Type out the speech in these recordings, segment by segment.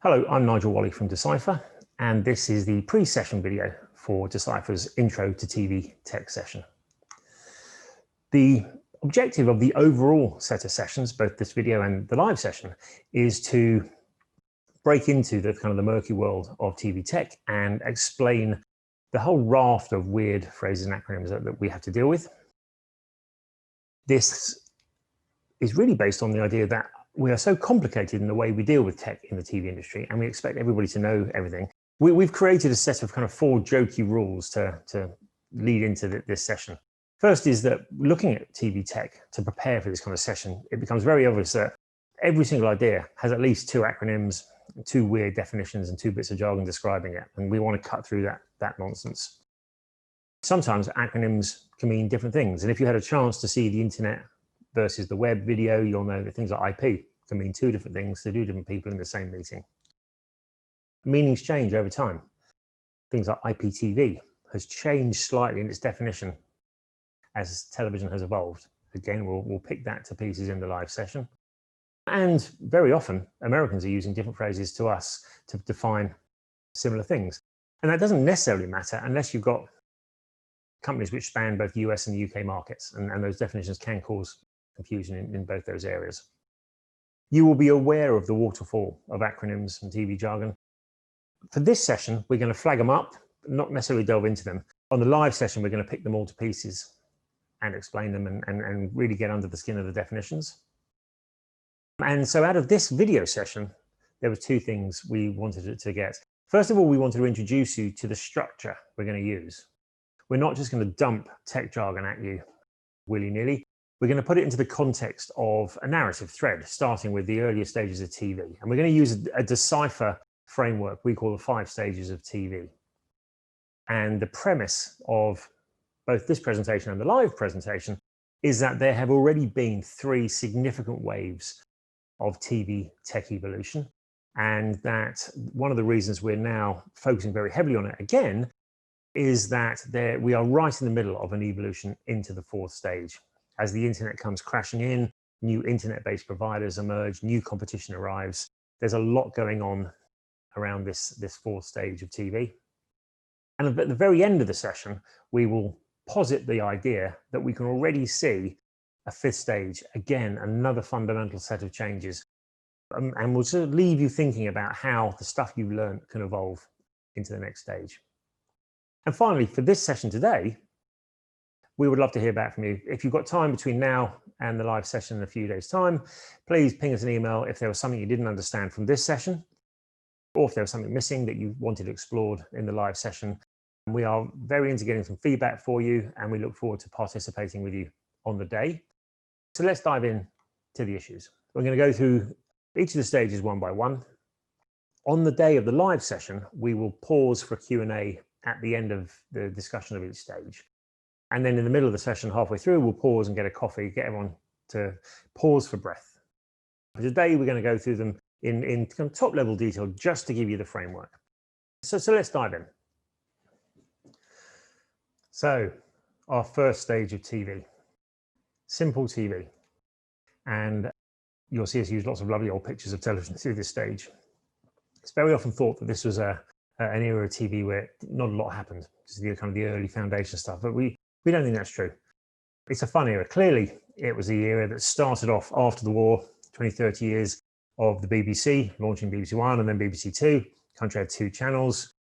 Hello, I'm Nigel Wally from Decipher, and this is the pre-session video for Decipher's Intro to TV Tech session. The objective of the overall set of sessions, both this video and the live session, is to break into the kind of the murky world of TV tech and explain the whole raft of weird phrases and acronyms that we have to deal with. This is really based on the idea that we are so complicated in the way we deal with tech in the TV industry, and we expect everybody to know everything. We've created a set of kind of 4 jokey rules to lead into this session. First is that looking at TV tech to prepare for this kind of session, it becomes very obvious that every single idea has at least 2 acronyms, 2 weird definitions, and 2 bits of jargon describing it, and we want to cut through that nonsense. Sometimes acronyms can mean different things, and if you had a chance to see the internet versus the web video, you'll know that things like IP can mean 2 different things to 2 different people in the same meeting. Meanings change over time. Things like IPTV has changed slightly in its definition as television has evolved. Again, we'll pick that to pieces in the live session. And very often, Americans are using different phrases to us to define similar things. And that doesn't necessarily matter unless you've got companies which span both US and UK markets, and those definitions can cause confusion in both those areas. You will be aware of the waterfall of acronyms and TV jargon. For this session, we're going to flag them up, not necessarily delve into them. On the live session, we're going to pick them all to pieces and explain them and really get under the skin of the definitions. And so out of this video session, there were 2 things we wanted to get. First of all, we wanted to introduce you to the structure we're going to use. We're not just going to dump tech jargon at you willy-nilly. We're going to put it into the context of a narrative thread, starting with the earlier stages of TV. And we're going to use a Decipher framework we call the 5 stages of TV. And the premise of both this presentation and the live presentation is that there have already been 3 significant waves of TV tech evolution. And that one of the reasons we're now focusing very heavily on it again is that we are right in the middle of an evolution into the 4th stage. As the internet comes crashing in, new internet-based providers emerge, new competition arrives. There's a lot going on around this 4th stage of TV. And at the very end of the session, we will posit the idea that we can already see a 5th stage, again, another fundamental set of changes. And we'll sort of leave you thinking about how the stuff you've learned can evolve into the next stage. And finally, for this session today, we would love to hear back from you. If you've got time between now and the live session in a few days' time, please ping us an email if there was something you didn't understand from this session, or if there was something missing that you wanted explored in the live session. We are very into getting some feedback for you, and we look forward to participating with you on the day. So let's dive in to the issues. We're going to go through each of the stages one by one. On the day of the live session, we will pause for a Q&A at the end of the discussion of each stage. And then in the middle of the session, halfway through, we'll pause and get a coffee, get everyone to pause for breath. For today, we're going to go through them in kind of top level detail just to give you the framework. So let's dive in. So our first stage of TV, simple TV. And you'll see us use lots of lovely old pictures of television through this stage. It's very often thought that this was an era of TV where not a lot happened, just the kind of the early foundation stuff, but we don't think that's true. It's a fun era. Clearly, it was the era that started off after the war, 20, 30 years of the BBC, launching BBC One and then BBC Two. Country had 2 channels.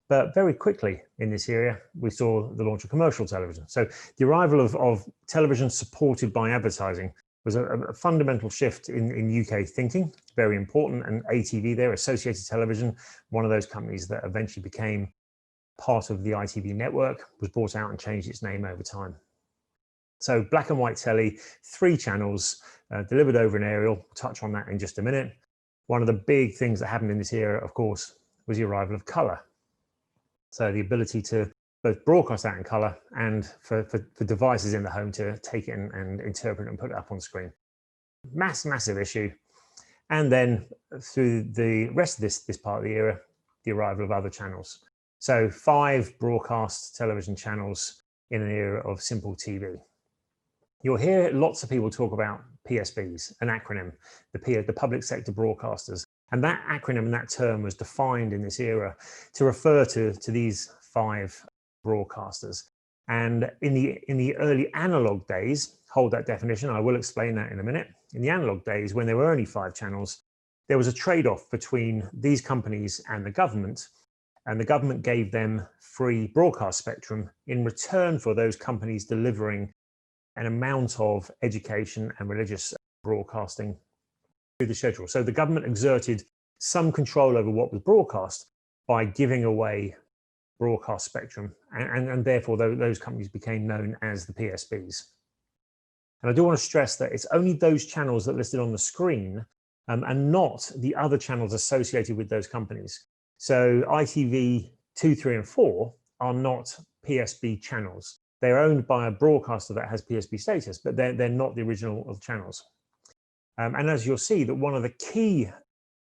But very quickly in this era, we saw the launch of commercial television. So the arrival of television supported by advertising was a fundamental shift in UK thinking, very important. And ATV there, Associated Television, one of those companies that eventually became part of the ITV network, was bought out and changed its name over time. So black and white telly, 3 channels, delivered over an aerial. We'll touch on that in just a minute. One of the big things that happened in this era, of course, was the arrival of colour. So the ability to both broadcast that in colour and for devices in the home to take it and interpret and put it up on screen. Massive issue. And then through the rest of this part of the era, the arrival of other channels. So 5 broadcast television channels in an era of simple TV. You'll hear lots of people talk about PSBs, an acronym, the public sector broadcasters. And that acronym and that term was defined in this era to refer to these 5 broadcasters. And in the early analog days, hold that definition, I will explain that in a minute. In the analog days, when there were only 5 channels, there was a trade-off between these companies and the government gave them free broadcast spectrum in return for those companies delivering an amount of education and religious broadcasting through the schedule. So the government exerted some control over what was broadcast by giving away broadcast spectrum, and therefore those companies became known as the PSBs. And I do want to stress that it's only those channels that are listed on the screen and not the other channels associated with those companies. So ITV 2, 3, and 4 are not PSB channels. They're owned by a broadcaster that has PSB status, but they're not the original channels. And as you'll see, that one of the key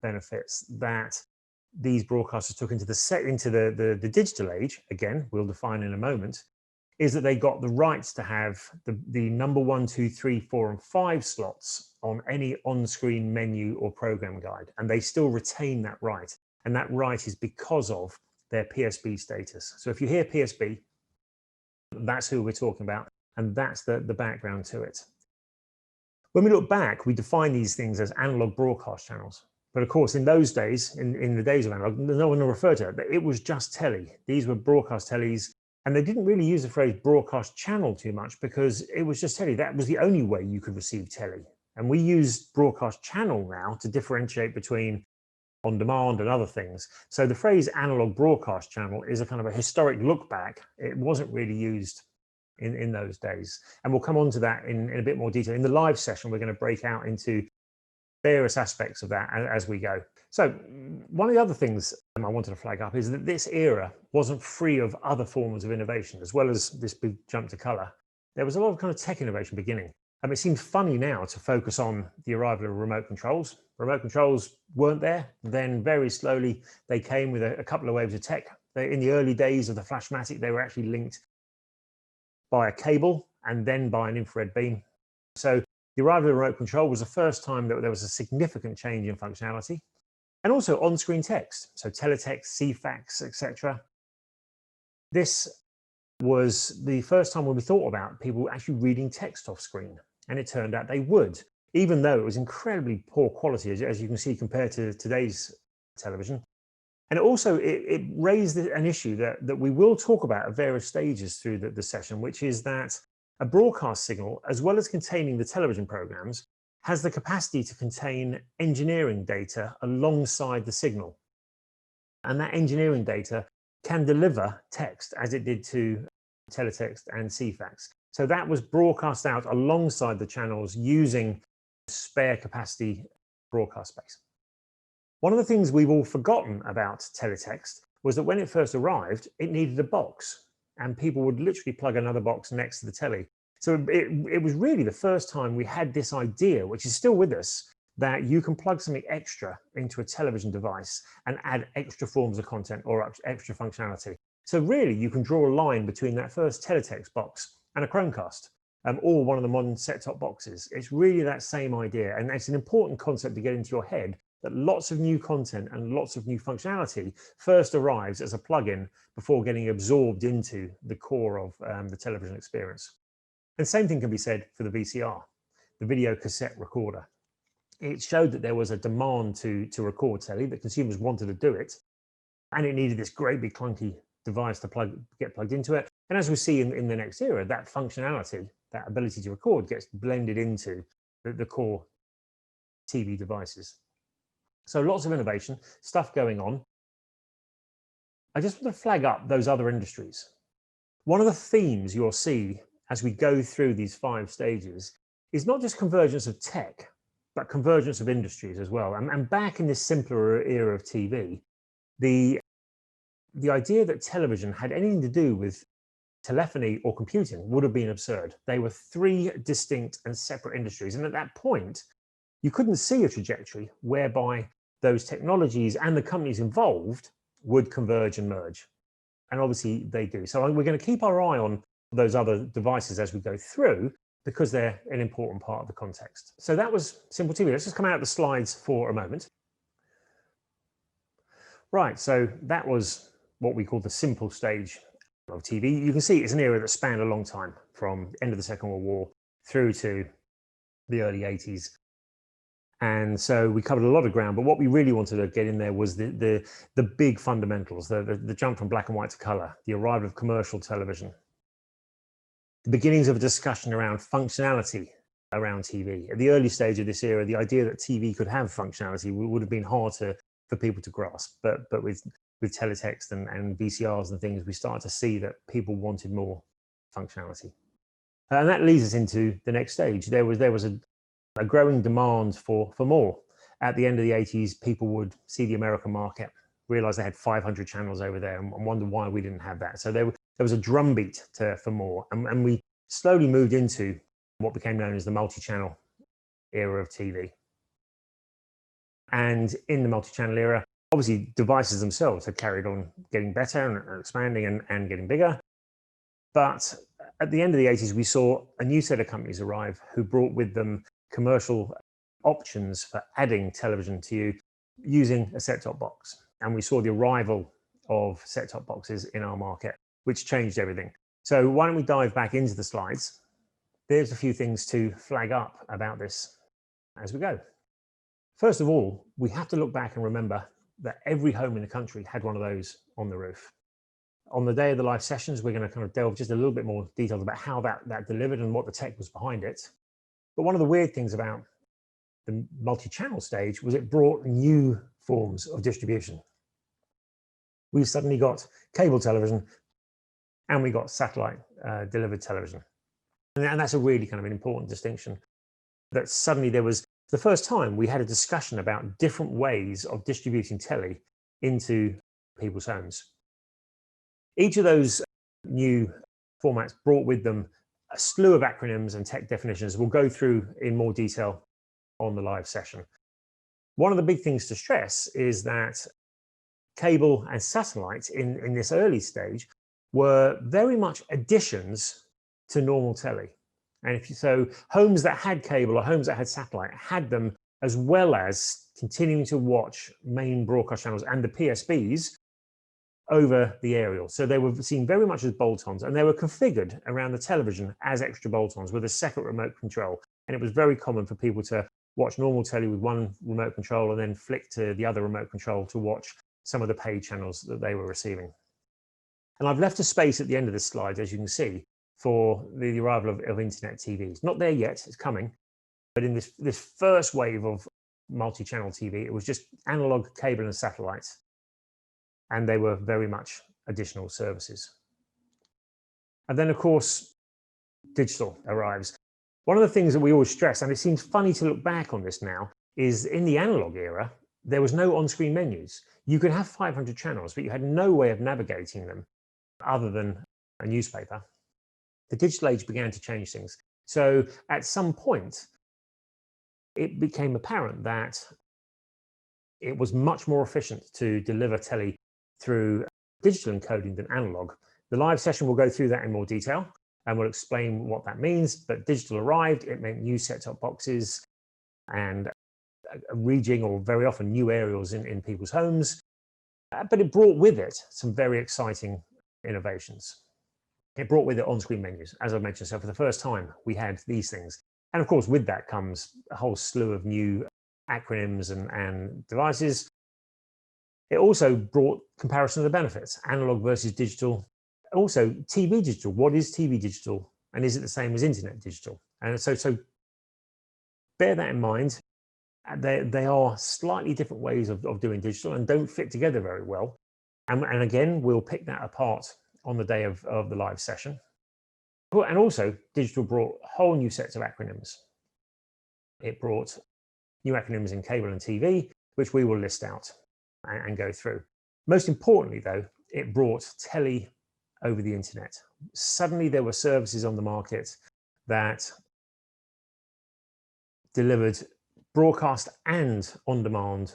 benefits that these broadcasters took into the digital age, again, we'll define in a moment, is that they got the rights to have the number 1, 2, 3, 4, and 5 slots on any on-screen menu or program guide. And they still retain that right. And that right is because of their PSB status. So if you hear PSB, that's who we're talking about. And that's the background to it. When we look back, we define these things as analog broadcast channels. But of course, in those days, in the days of analog, no one referred to it. It was just telly. These were broadcast tellies. And they didn't really use the phrase broadcast channel too much because it was just telly. That was the only way you could receive telly. And we use broadcast channel now to differentiate between on demand and other things. So the phrase analog broadcast channel is a kind of a historic look back. It wasn't really used in those days. And we'll come on to that in a bit more detail. In the live session, we're going to break out into various aspects of that as we go. So one of the other things I wanted to flag up is that this era wasn't free of other forms of innovation, as well as this big jump to color. There was a lot of kind of tech innovation beginning. It seems funny now to focus on the arrival of remote controls. Remote controls weren't there. Then very slowly they came with a couple of waves of tech. In the early days of the Flashmatic, they were actually linked by a cable and then by an infrared beam. So the arrival of remote control was the first time that there was a significant change in functionality. And also on-screen text, so teletext, CFAX, etc. This was the first time when we thought about people actually reading text off screen. And it turned out they would, even though it was incredibly poor quality, as you can see, compared to today's television. And it raised an issue that we will talk about at various stages through the session, which is that a broadcast signal, as well as containing the television programs, has the capacity to contain engineering data alongside the signal. And that engineering data can deliver text as it did to teletext and CFAX. So that was broadcast out alongside the channels using spare capacity broadcast space. One of the things we've all forgotten about teletext was that when it first arrived, it needed a box, and people would literally plug another box next to the telly. So it was really the first time we had this idea, which is still with us, that you can plug something extra into a television device and add extra forms of content or extra functionality. So really, you can draw a line between that first teletext box and a Chromecast, or one of the modern set-top boxes. It's really that same idea, and it's an important concept to get into your head, that lots of new content and lots of new functionality first arrives as a plugin before getting absorbed into the core of the television experience. And the same thing can be said for the VCR, the video cassette recorder. It showed that there was a demand to record telly, that consumers wanted to do it, and it needed this great big clunky device to get plugged into it. And as we see in the next era, that functionality, that ability to record, gets blended into the core TV devices. So lots of innovation, stuff going on. I just want to flag up those other industries. One of the themes you'll see as we go through these 5 stages is not just convergence of tech, but convergence of industries as well. And back in this simpler era of TV, the idea that television had anything to do with telephony or computing would have been absurd. They were 3 distinct and separate industries. And at that point, you couldn't see a trajectory whereby those technologies and the companies involved would converge and merge. And obviously they do. So we're going to keep our eye on those other devices as we go through, because they're an important part of the context. So that was simple TV. Let's just come out of the slides for a moment. Right, so that was what we call the simple stage of TV. You can see it's an era that spanned a long time, from the end of the Second World War through to the early 80s. And so we covered a lot of ground, but what we really wanted to get in there was the big fundamentals, the jump from black and white to color, the arrival of commercial television, the beginnings of a discussion around functionality around TV. At the early stage of this era, the idea that TV could have functionality would have been hard for people to grasp. But with teletext and VCRs and things, we started to see that people wanted more functionality. And that leads us into the next stage. There was a growing demand for more. At the end of the 80s, people would see the American market, realize they had 500 channels over there, and wonder why we didn't have that. So there was a drumbeat for more. And we slowly moved into what became known as the multi-channel era of TV. And in the multi-channel era, obviously devices themselves had carried on getting better and expanding and getting bigger. But at the end of the 80s, we saw a new set of companies arrive who brought with them commercial options for adding television to you using a set-top box. And we saw the arrival of set-top boxes in our market, which changed everything. So why don't we dive back into the slides? There's a few things to flag up about this as we go. First of all, we have to look back and remember that every home in the country had one of those on the roof. On the day of the live sessions, we're going to kind of delve just a little bit more details about how that delivered and what the tech was behind it. But one of the weird things about the multi-channel stage was it brought new forms of distribution. We suddenly got cable television and we got satellite delivered television. And that's a really kind of an important distinction, that suddenly there was the first time we had a discussion about different ways of distributing telly into people's homes. Each of those new formats brought with them a slew of acronyms and tech definitions we'll go through in more detail on the live session. One of the big things to stress is that cable and satellite in this early stage were very much additions to normal telly. And so homes that had cable or homes that had satellite had them, as well as continuing to watch main broadcast channels and the PSBs over the aerial. So they were seen very much as bolt-ons, and they were configured around the television as extra bolt-ons with a separate remote control. And it was very common for people to watch normal telly with one remote control and then flick to the other remote control to watch some of the paid channels that they were receiving. And I've left a space at the end of this slide, as you can see, for the arrival of internet TVs. Not there yet, it's coming. But in this first wave of multi-channel TV, it was just analog, cable and satellite. And they were very much additional services. And then, of course, digital arrives. One of the things that we always stress, and it seems funny to look back on this now, is in the analog era, there was no on-screen menus. You could have 500 channels, but you had no way of navigating them other than a newspaper. The digital age began to change things. So at some point, it became apparent that it was much more efficient to deliver telly through digital encoding than analog. The live session will go through that in more detail and we'll explain what that means. But digital arrived, it meant new set-top boxes and a rejigging, or very often new aerials in people's homes. But it brought with it some very exciting innovations. It brought with it on-screen menus, as I mentioned. So for the first time, we had these things. And of course, with that comes a whole slew of new acronyms and devices. It also brought comparison of the benefits, analog versus digital. Also, TV digital. What is TV digital? And is it the same as internet digital? And so bear that in mind. They are slightly different ways of doing digital and don't fit together very well. And again, we'll pick that apart on the day of the live session. And also, digital brought whole new sets of acronyms. It brought new acronyms in cable and TV, which we will list out and go through. Most importantly, though, it brought telly over the internet. Suddenly, there were services on the market that delivered broadcast and on-demand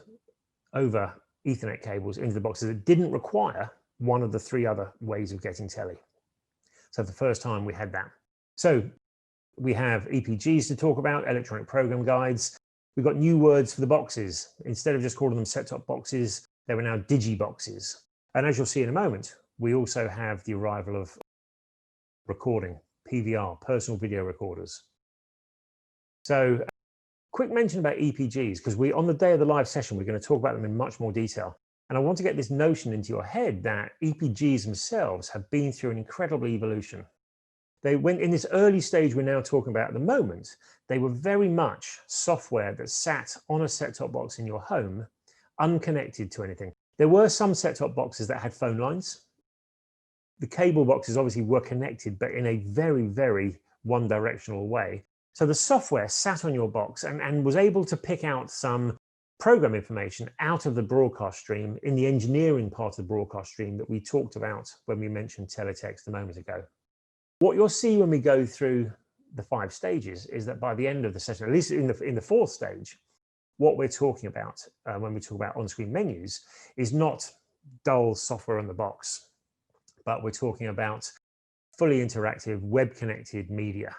over Ethernet cables into the boxes that didn't require one of the three other ways of getting telly. So for the first time, we had that. So we have EPGs to talk about, electronic program guides. We've got new words for the boxes. Instead of just calling them set-top boxes, There are now digiboxes. And as you'll see in a moment, we also have the arrival of recording, PVR, personal video recorders. So quick mention about EPGs, because on the day of the live session, we're going to talk about them in much more detail. And I want to get this notion into your head that EPGs themselves have been through an incredible evolution. They went in this early stage we're now talking about at the moment, they were very much software that sat on a set-top box in your home, unconnected to anything. There were some set-top boxes that had phone lines. The cable boxes obviously were connected, but in a very, very one-directional way. So the software sat on your box and was able to pick out some program information out of the broadcast stream in the engineering part of the broadcast stream that we talked about when we mentioned teletext a moment ago. What you'll see when we go through the 5 stages is that by the end of the session, at least in the 4th stage, what we're talking about when we talk about on-screen menus is not dull software on the box, but we're talking about fully interactive web-connected media.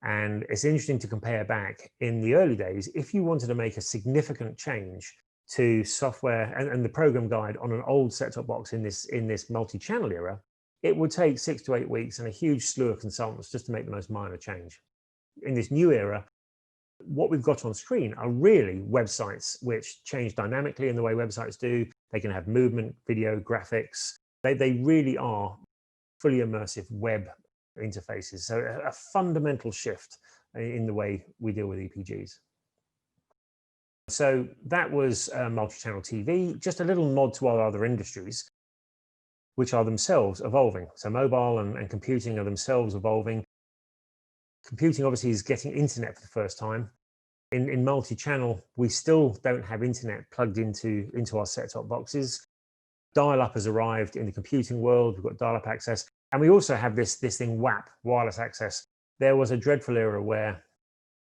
And it's interesting to compare back in the early days, if you wanted to make a significant change to software and the program guide on an old set-top box in this multi-channel era, it would take 6 to 8 weeks and a huge slew of consultants just to make the most minor change. In this new era, what we've got on screen are really websites which change dynamically in the way websites do. They can have movement, video, graphics. They really are fully immersive web interfaces. So a fundamental shift in the way we deal with EPGs. So that was multi-channel TV, just a little nod to our other industries, which are themselves evolving. So mobile and computing are themselves evolving. Computing obviously is getting internet for the first time. In multi-channel, we still don't have internet plugged into our set-top boxes. Dial-up has arrived in the computing world. We've got dial-up access. And we also have this thing, WAP, wireless access. There was a dreadful era where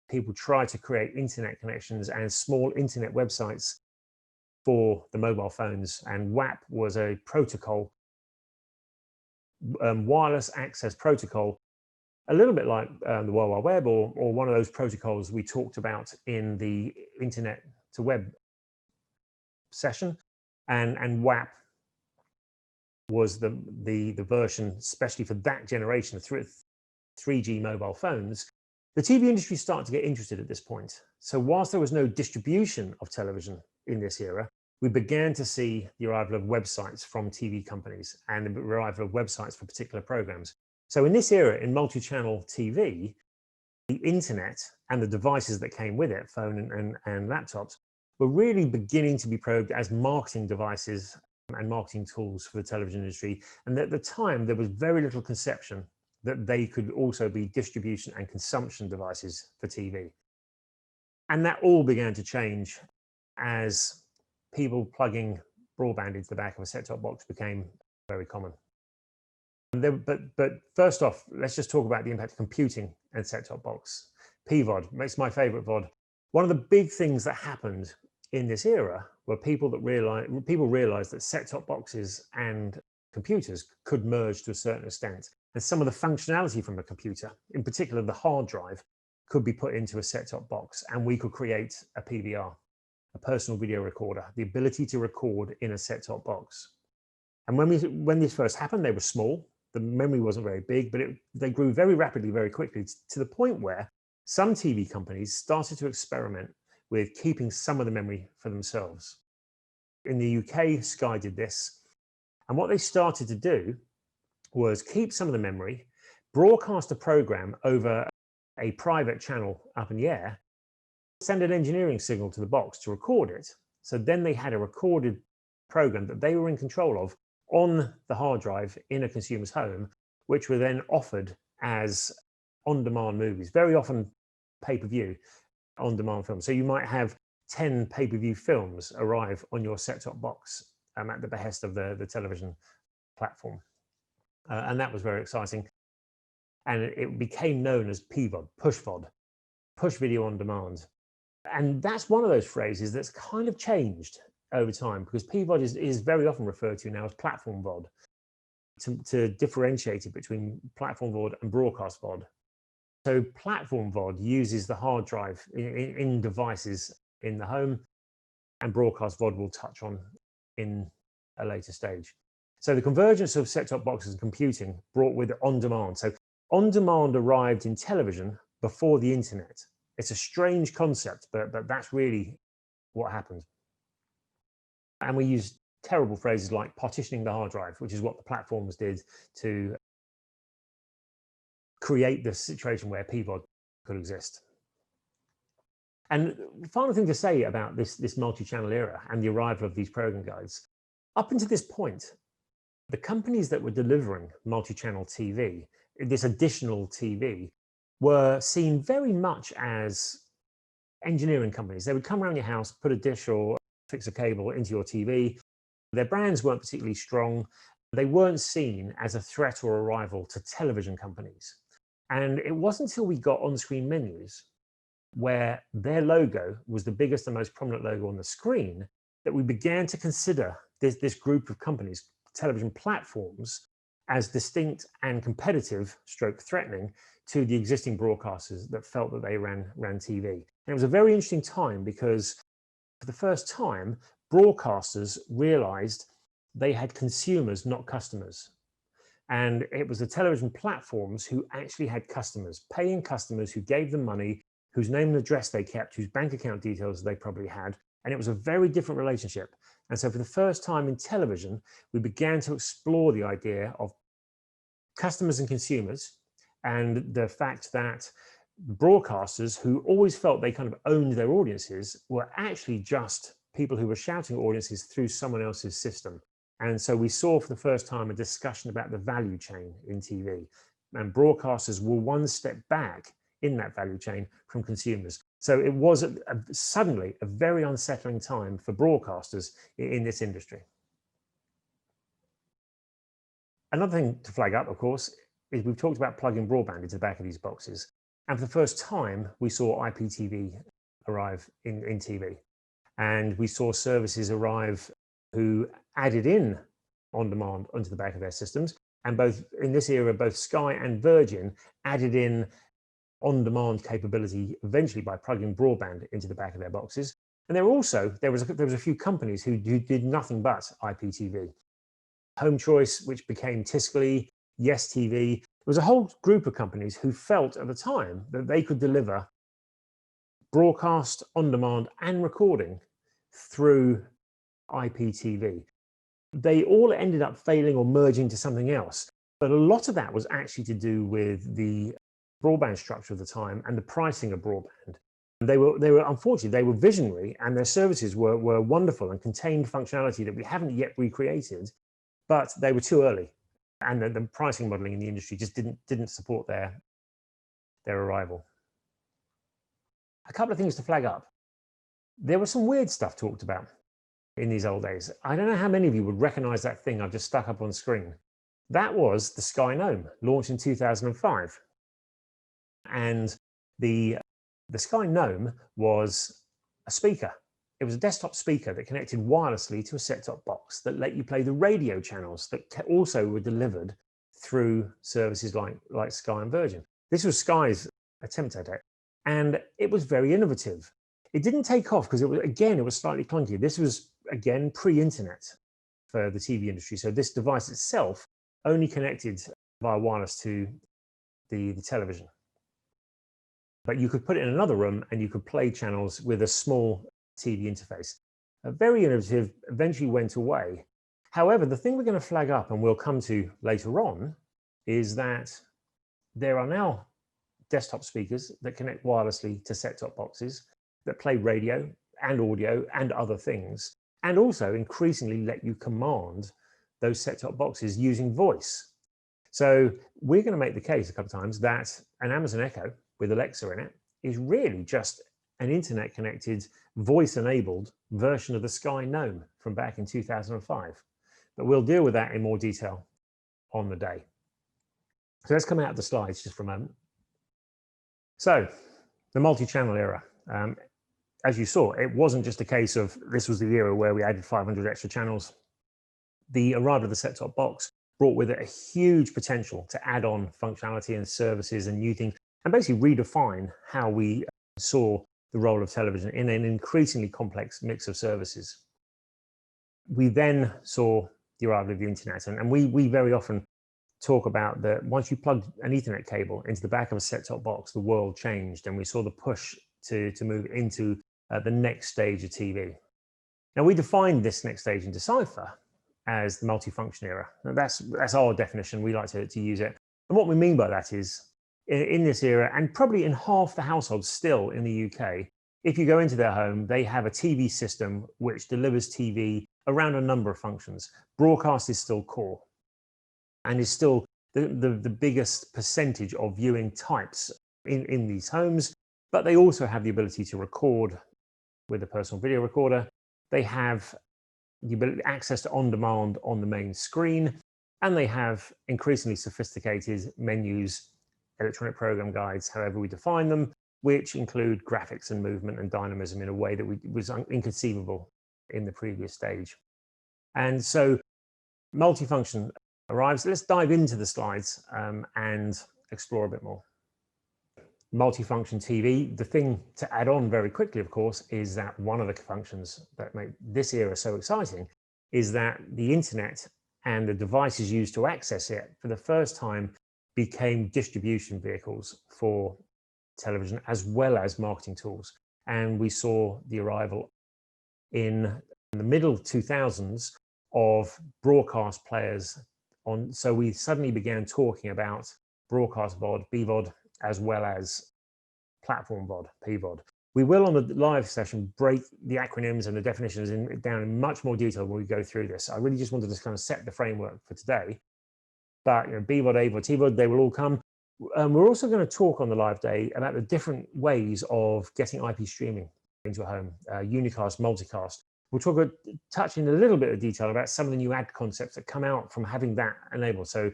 people tried to create internet connections and small internet websites for the mobile phones. And WAP was a protocol, wireless access protocol, a little bit like the World Wide Web or one of those protocols we talked about in the internet to web session. And WAP was the version, especially for that generation of 3G mobile phones. The TV industry started to get interested at this point. So whilst there was no distribution of television in this era, we began to see the arrival of websites from TV companies and the arrival of websites for particular programs. So in this era, in multi-channel TV, the internet and the devices that came with it, phone and laptops, were really beginning to be probed as marketing devices and marketing tools for the television industry. And at the time, there was very little conception that they could also be distribution and consumption devices for TV. And that all began to change as people plugging broadband into the back of a set-top box became very common. But first off, let's just talk about the impact of computing and set-top box. PVOD, it's my favorite VOD. One of the big things that happened in this era were people realized that set-top boxes and computers could merge to a certain extent. And some of the functionality from a computer, in particular the hard drive, could be put into a set-top box, and we could create a PVR, a personal video recorder, the ability to record in a set-top box. And when this first happened, they were small. The memory wasn't very big, but they grew very rapidly, very quickly, to the point where some TV companies started to experiment with keeping some of the memory for themselves. In the UK, Sky did this. And what they started to do was keep some of the memory, broadcast a program over a private channel up in the air, send an engineering signal to the box to record it. So then they had a recorded program that they were in control of on the hard drive in a consumer's home, which were then offered as on-demand movies, very often pay-per-view on-demand films. So you might have 10 pay-per-view films arrive on your set-top box at the behest of the television platform. And that was very exciting. And it became known as PVOD, push VOD, push video on demand. And that's one of those phrases that's kind of changed over time, because PVOD is very often referred to now as platform VOD, to differentiate it between platform VOD and broadcast VOD. So platform VOD uses the hard drive in devices in the home, and broadcast VOD will touch on in a later stage. So the convergence of set-top boxes and computing brought with it on-demand. So on-demand arrived in television before the internet. It's a strange concept, but that's really what happened. And we use terrible phrases like partitioning the hard drive, which is what the platforms did to create the situation where PVOD could exist. And the final thing to say about this multi-channel era and the arrival of these program guides, up until this point, the companies that were delivering multi-channel TV, this additional TV, were seen very much as engineering companies. They would come around your house, put a dish or fix a cable into your TV. Their brands weren't particularly strong. They weren't seen as a threat or a rival to television companies. And it wasn't until we got on-screen menus where their logo was the biggest and most prominent logo on the screen that we began to consider this group of companies, television platforms, as distinct and competitive, stroke threatening, to the existing broadcasters that felt that they ran TV. And it was a very interesting time because for the first time, broadcasters realized they had consumers, not customers. And it was the television platforms who actually had customers, paying customers who gave them money, whose name and address they kept, whose bank account details they probably had. And it was a very different relationship. And so for the first time in television, we began to explore the idea of customers and consumers, and the fact that broadcasters who always felt they kind of owned their audiences were actually just people who were shouting audiences through someone else's system. And so we saw for the first time a discussion about the value chain in TV, and broadcasters were one step back in that value chain from consumers. So it was suddenly a very unsettling time for broadcasters in this industry. Another thing to flag up, of course, is we've talked about plugging broadband into the back of these boxes. And for the first time, we saw IPTV arrive in TV. And we saw services arrive who added in on-demand onto the back of their systems. And both in this era, both Sky and Virgin added in on-demand capability eventually by plugging broadband into the back of their boxes. And there was a few companies who did nothing but IPTV. Home Choice, which became Tiscali, Yes TV. There was a whole group of companies who felt at the time that they could deliver broadcast, on-demand and recording through IPTV. They all ended up failing or merging to something else. But a lot of that was actually to do with the broadband structure of the time and the pricing of broadband. They were unfortunately, they were visionary, and their services were wonderful and contained functionality that we haven't yet recreated, but they were too early. And the pricing modeling in the industry just didn't support their arrival. A couple of things to flag up. There was some weird stuff talked about in these old days. I don't know how many of you would recognize that thing I've just stuck up on screen. That was the Sky Gnome, launched in 2005. And the Sky Gnome was a speaker. It was a desktop speaker that connected wirelessly to a set-top box that let you play the radio channels that also were delivered through services like Sky and Virgin. This was Sky's attempt at it, and it was very innovative. It didn't take off because it was slightly clunky. This was, again, pre-internet for the TV industry. So this device itself only connected via wireless to the television. But you could put it in another room and you could play channels with a small TV interface. Very innovative, eventually went away. However, the thing we're going to flag up, and we'll come to later on, is that there are now desktop speakers that connect wirelessly to set-top boxes that play radio and audio and other things, and also increasingly let you command those set-top boxes using voice. So we're going to make the case a couple of times that an Amazon Echo with Alexa in it is really just an internet-connected, voice-enabled version of the Sky Gnome from back in 2005. But we'll deal with that in more detail on the day. So let's come out of the slides just for a moment. So the multi-channel era. As you saw, it wasn't just a case of this was the era where we added 500 extra channels. The arrival of the set-top box brought with it a huge potential to add on functionality and services and new things, and basically redefine how we saw the role of television in an increasingly complex mix of services. We then saw the arrival of the internet, and we very often talk about that once you plugged an Ethernet cable into the back of a set-top box, the world changed, and we saw the push to move into the next stage of TV. Now, we defined this next stage in Decipher as the multifunction era. Now, that's our definition. We like to use it. And what we mean by that is, in this era, and probably in half the households still in the UK, if you go into their home, they have a TV system which delivers TV around a number of functions. Broadcast is still core and is still the biggest percentage of viewing types in these homes, but they also have the ability to record with a personal video recorder. They have the ability access to on-demand on the main screen, and they have increasingly sophisticated menus, electronic program guides, however we define them, which include graphics and movement and dynamism in a way that was inconceivable in the previous stage. And so multifunction arrives. Let's dive into the slides and explore a bit more. Multifunction TV. The thing to add on very quickly, of course, is that one of the functions that make this era so exciting is that the internet and the devices used to access it for the first time became distribution vehicles for television as well as marketing tools. And we saw the arrival in the middle 2000s of broadcast players on. So we suddenly began talking about broadcast VOD, BVOD, as well as platform VOD, PVOD. We will on the live session break the acronyms and the definitions down in much more detail when we go through this. I really just wanted to kind of set the framework for today. But BVOD, AVOD, TVOD, they will all come. We're also going to talk on the live day about the different ways of getting IP streaming into a home, unicast, multicast. We'll touch in a little bit of detail about some of the new ad concepts that come out from having that enabled. So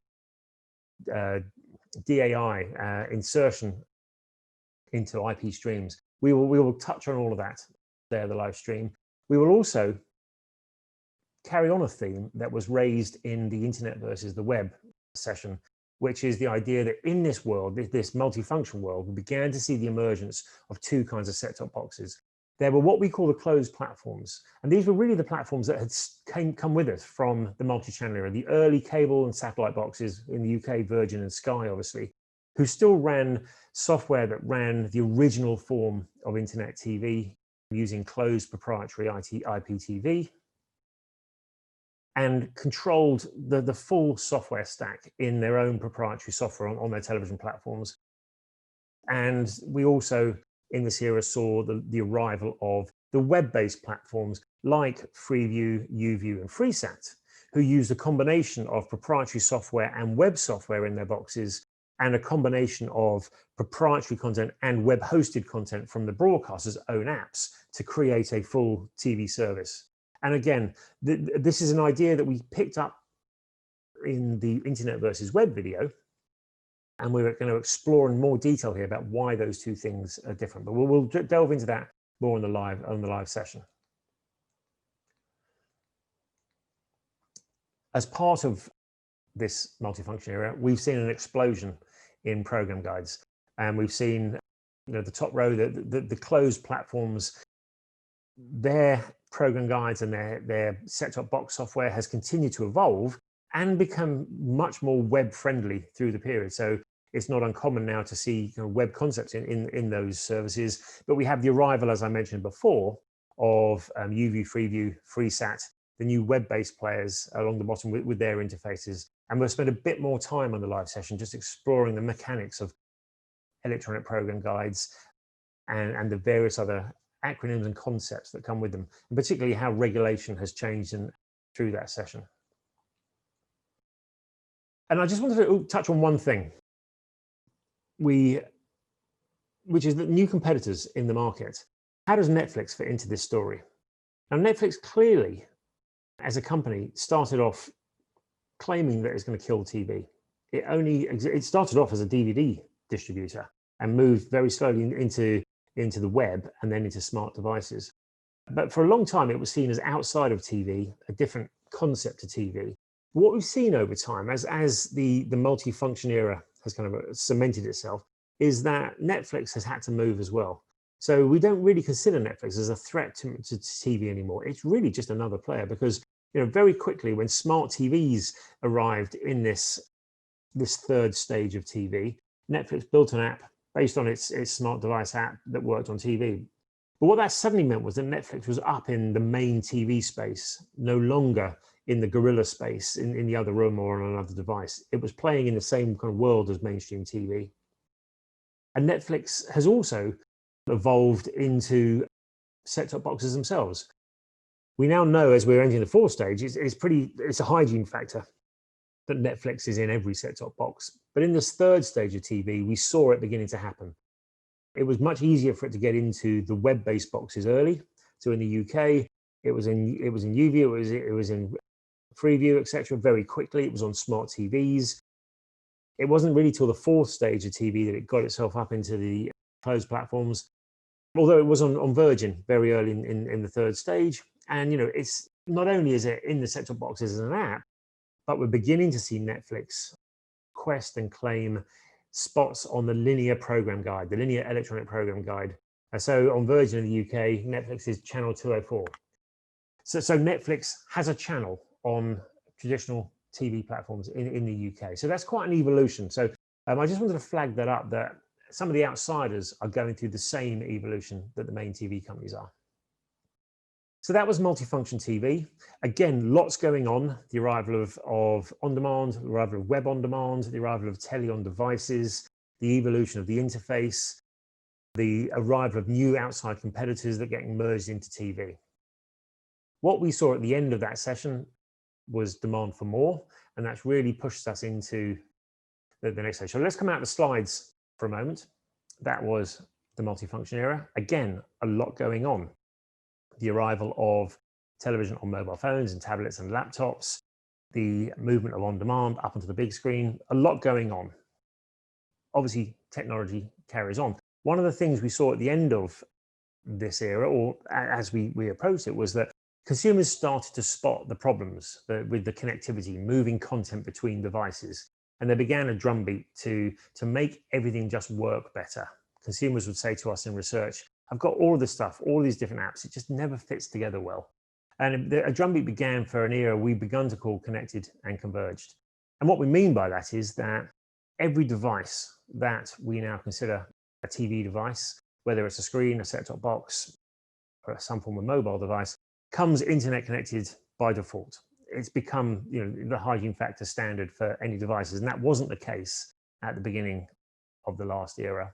DAI, insertion into IP streams. We will touch on all of that there, the live stream. We will also carry on a theme that was raised in the internet versus the web session, which is the idea that in this world, this multifunction world, we began to see the emergence of two kinds of set-top boxes. There were what we call the closed platforms, and these were really the platforms that had come with us from the multi-channel era, the early cable and satellite boxes in the UK, Virgin and Sky, obviously, who still ran software that ran the original form of internet TV using closed proprietary IPTV, and controlled the full software stack in their own proprietary software on their television platforms. And we also, in this era, saw the arrival of the web-based platforms like Freeview, UView, and FreeSat, who used a combination of proprietary software and web software in their boxes, and a combination of proprietary content and web-hosted content from the broadcaster's own apps to create a full TV service. And again, this is an idea that we picked up in the internet versus web video, and we're going to explore in more detail here about why those two things are different. But we'll delve into that more on the live session. As part of this multifunction era, we've seen an explosion in program guides, and we've seen, the top row, the closed platforms, their program guides and their set-top box software has continued to evolve and become much more web friendly through the period. So it's not uncommon now to see web concepts in those services, but we have the arrival, as I mentioned before, of UView, Freeview, FreeSat, the new web-based players along the bottom with their interfaces. And we'll spend a bit more time on the live session just exploring the mechanics of electronic program guides and the various other acronyms and concepts that come with them, and particularly how regulation has changed through that session. And I just wanted to touch on one thing, which is the new competitors in the market. How does Netflix fit into this story? Now, Netflix clearly, as a company, started off claiming that it's going to kill TV. It started off as a DVD distributor and moved very slowly into the web and then into smart devices. But for a long time, it was seen as outside of TV, a different concept to TV. What we've seen over time, as the multifunction era has kind of cemented itself, is that Netflix has had to move as well. So we don't really consider Netflix as a threat to TV anymore. It's really just another player, because very quickly when smart TVs arrived in this third stage of TV, Netflix built an app based on its smart device app that worked on TV. But what that suddenly meant was that Netflix was up in the main TV space, no longer in the gorilla space in the other room or on another device. It was playing in the same kind of world as mainstream TV. And Netflix has also evolved into set-top boxes themselves. We now know, as we're entering the fourth stage, it's a hygiene factor that Netflix is in every set-top box. But in this third stage of TV, we saw it beginning to happen. It was much easier for it to get into the web-based boxes early. So in the UK, it was in UView, it was in Freeview, etc. Very quickly. It was on smart TVs. It wasn't really till the fourth stage of TV that it got itself up into the closed platforms, although it was on Virgin very early in the third stage. And it's not only is it in the set-top boxes as an app, but we're beginning to see Netflix quest and claim spots on the linear program guide, the linear electronic program guide. So on Virgin in the UK, Netflix is channel 204. So Netflix has a channel on traditional TV platforms in the UK. So that's quite an evolution. So I just wanted to flag that up, that some of the outsiders are going through the same evolution that the main TV companies are. So that was multifunction TV. Again, lots going on. The arrival of on-demand, the arrival of web on-demand, the arrival of tele on devices, the evolution of the interface, the arrival of new outside competitors that are getting merged into TV. What we saw at the end of that session was demand for more, and that's really pushed us into the next stage. So let's come out of the slides for a moment. That was the multifunction era. Again, a lot going on. The arrival of television on mobile phones and tablets and laptops, the movement of on-demand up onto the big screen, a lot going on. Obviously, technology carries on. One of the things we saw at the end of this era, or as we approached it, was that consumers started to spot the problems with the connectivity, moving content between devices. And they began a drumbeat to make everything just work better. Consumers would say to us in research, I've got all of this stuff, all these different apps, it just never fits together well. And a drumbeat began for an era we've begun to call connected and converged. And what we mean by that is that every device that we now consider a TV device, whether it's a screen, a set-top box, or some form of mobile device, comes internet connected by default. It's become the hygiene factor standard for any devices. And that wasn't the case at the beginning of the last era.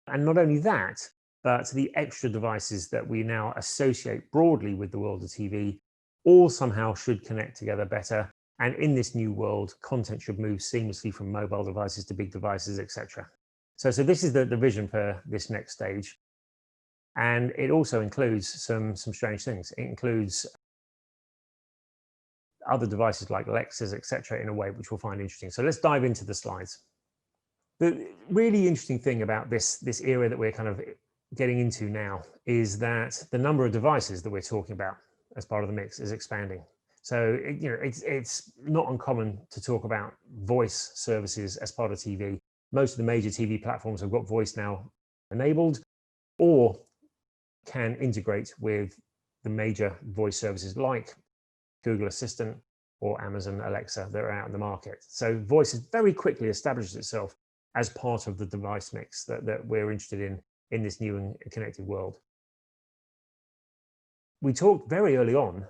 And not only that, but the extra devices that we now associate broadly with the world of TV all somehow should connect together better. And in this new world, content should move seamlessly from mobile devices to big devices, etc. So this is the vision for this next stage. And it also includes some strange things. It includes other devices like Alexas, etc., in a way which we'll find interesting. So let's dive into the slides. The really interesting thing about this era that we're kind of getting into now is that the number of devices that we're talking about as part of the mix is expanding. So it's not uncommon to talk about voice services as part of TV. Most of the major TV platforms have got voice now enabled, or can integrate with the major voice services like Google Assistant or Amazon Alexa that are out in the market. So voice has very quickly established itself as part of the device mix that we're interested in this new and connected world. We talked very early on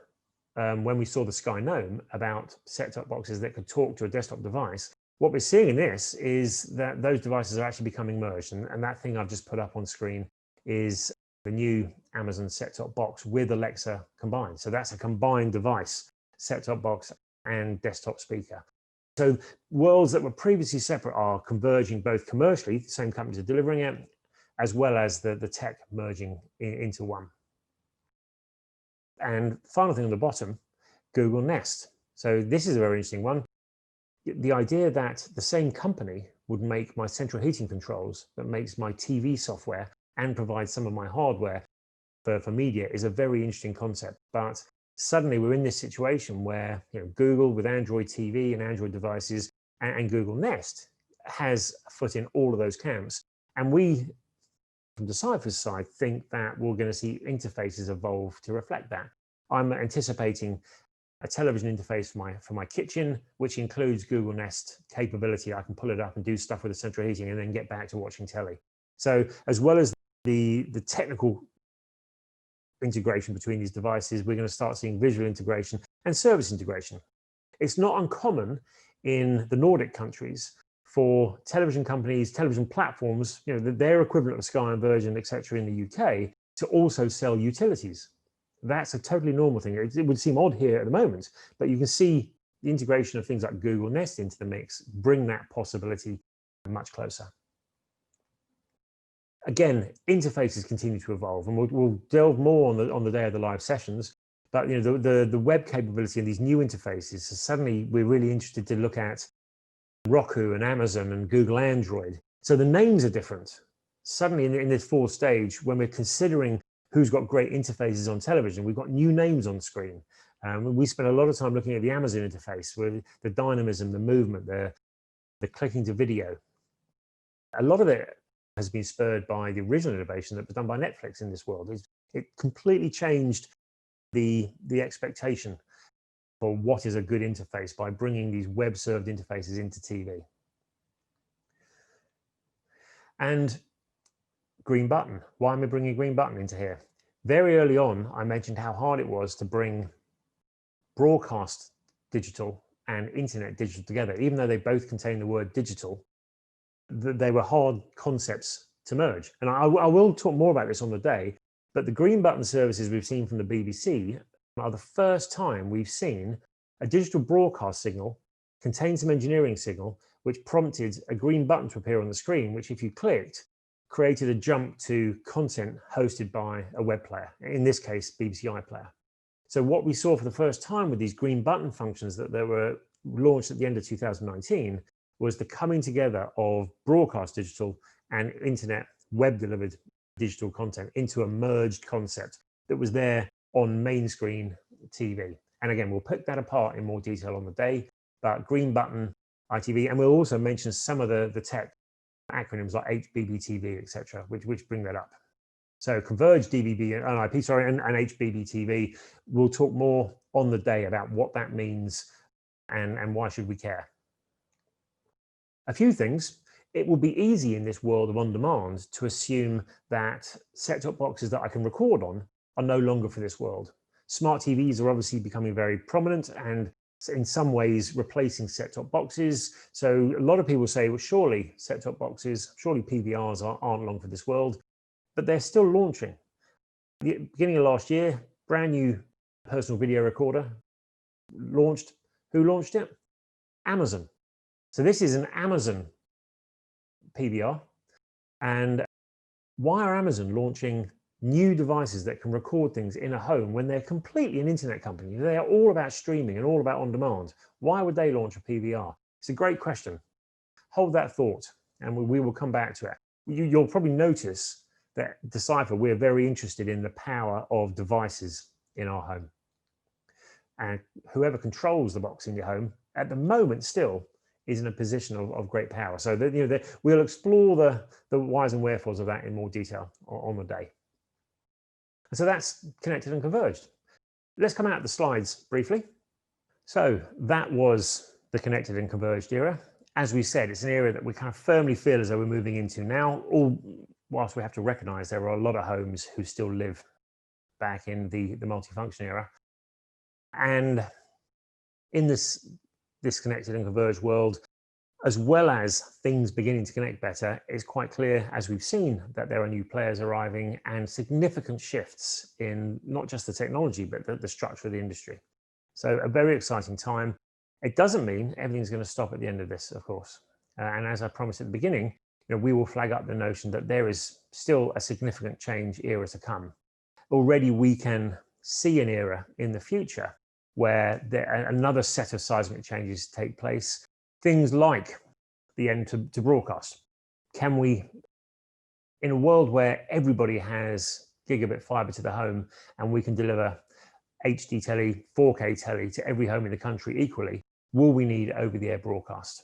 when we saw the Sky Gnome about set-top boxes that could talk to a desktop device. What we're seeing in this is that those devices are actually becoming merged. And that thing I've just put up on screen is the new Amazon set-top box with Alexa combined. So that's a combined device, set-top box and desktop speaker. So worlds that were previously separate are converging both commercially, the same companies are delivering it, as well as the tech merging into one. And final thing on the bottom, Google Nest. So this is a very interesting one. The idea that the same company would make my central heating controls, that makes my TV software and provides some of my hardware for media is a very interesting concept. But suddenly we're in this situation where Google with Android TV and Android devices and Google Nest has a foot in all of those camps. And we, from Decipher's side, think that we're going to see interfaces evolve to reflect that. I'm anticipating a television interface for my kitchen, which includes Google Nest capability. I can pull it up and do stuff with the central heating and then get back to watching telly. So as well as the technical integration between these devices, we're going to start seeing visual integration and service integration. It's not uncommon in the Nordic countries for television companies, television platforms, their equivalent of Sky and Virgin, etc., in the UK, to also sell utilities. That's a totally normal thing. It would seem odd here at the moment, but you can see the integration of things like Google Nest into the mix bring that possibility much closer. Again, interfaces continue to evolve, and we'll delve more on the day of the live sessions. But the web capability and these new interfaces, so suddenly we're really interested to look at Roku and Amazon and Google Android. So the names are different. Suddenly in this fourth stage, when we're considering who's got great interfaces on television, we've got new names on screen. We spent a lot of time looking at the Amazon interface with the dynamism, the movement, the clicking to video. A lot of it has been spurred by the original innovation that was done by Netflix in this world. It completely changed the expectation for what is a good interface by bringing these web-served interfaces into TV. And green button. Why am I bringing green button into here? Very early on, I mentioned how hard it was to bring broadcast digital and internet digital together. Even though they both contain the word digital, they were hard concepts to merge. And I will talk more about this on the day, but the green button services we've seen from the BBC are the first time we've seen a digital broadcast signal contain some engineering signal, which prompted a green button to appear on the screen, which if you clicked, created a jump to content hosted by a web player, in this case, BBC iPlayer. So what we saw for the first time with these green button functions that they were launched at the end of 2019 was the coming together of broadcast digital and internet web delivered digital content into a merged concept that was there on main screen TV. And again, we'll pick that apart in more detail on the day, but green button, ITV, and we'll also mention some of the tech acronyms like HBBTV, etc., which bring that up. So Converged, DVB, and IP, sorry, and HBBTV, we'll talk more on the day about what that means and why should we care. A few things. It will be easy in this world of on-demand to assume that set-top boxes that I can record on are no longer for this world. Smart TVs are obviously becoming very prominent and in some ways replacing set-top boxes. So a lot of people say, well, surely set-top boxes, surely PVRs aren't long for this world, but they're still launching. At the beginning of last year, brand new personal video recorder launched. Who launched it? Amazon. So this is an Amazon PVR. And why are Amazon launching new devices that can record things in a home when they're completely an internet company? They are all about streaming and all about on demand. Why would they launch a PVR? It's a great question. Hold that thought and we will come back to it. You'll probably notice that Decipher, we're very interested in the power of devices in our home. And whoever controls the box in your home at the moment still is in a position of great power. So we'll explore the whys and wherefores of that in more detail on the day. And so that's connected and converged. Let's come out of the slides briefly. So that was the connected and converged era. As we said, it's an era that we kind of firmly feel as though we're moving into now, whilst we have to recognize there are a lot of homes who still live back in the multifunction era. And in this connected and converged world, as well as things beginning to connect better, it's quite clear, as we've seen, that there are new players arriving and significant shifts in not just the technology, but the structure of the industry. So a very exciting time. It doesn't mean everything's going to stop at the end of this, of course. And as I promised at the beginning, we will flag up the notion that there is still a significant change era to come. Already we can see an era in the future where another set of seismic changes take place. Things like the end to broadcast. Can we, in a world where everybody has gigabit fiber to the home and we can deliver HD telly, 4K telly to every home in the country equally, will we need over-the-air broadcast?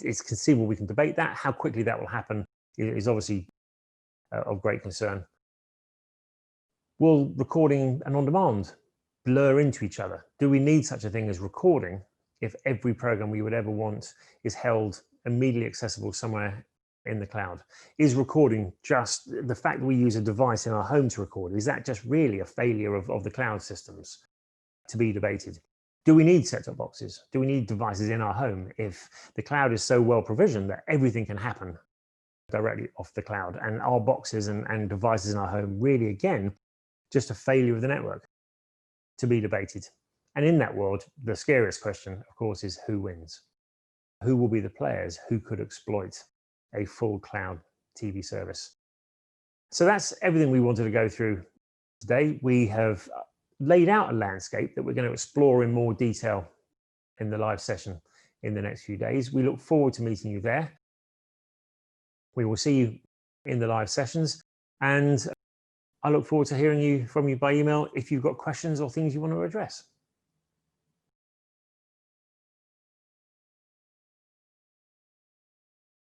It's conceivable we can debate that. How quickly that will happen is obviously of great concern. Will recording and on-demand blur into each other? Do we need such a thing as recording if every program we would ever want is held immediately accessible somewhere in the cloud? Is recording just the fact that we use a device in our home to record? Is that just really a failure of the cloud systems? To be debated. Do we need set-top boxes? Do we need devices in our home if the cloud is so well provisioned that everything can happen directly off the cloud, and our boxes and devices in our home really, again, just a failure of the network? To be debated. And in that world, the scariest question, of course, is who wins? Who will be the players who could exploit a full cloud TV service? So that's everything we wanted to go through today. We have laid out a landscape that we're going to explore in more detail in the live session in the next few days. We look forward to meeting you there. We will see you in the live sessions, and I look forward to hearing from you by email if you've got questions or things you want to address.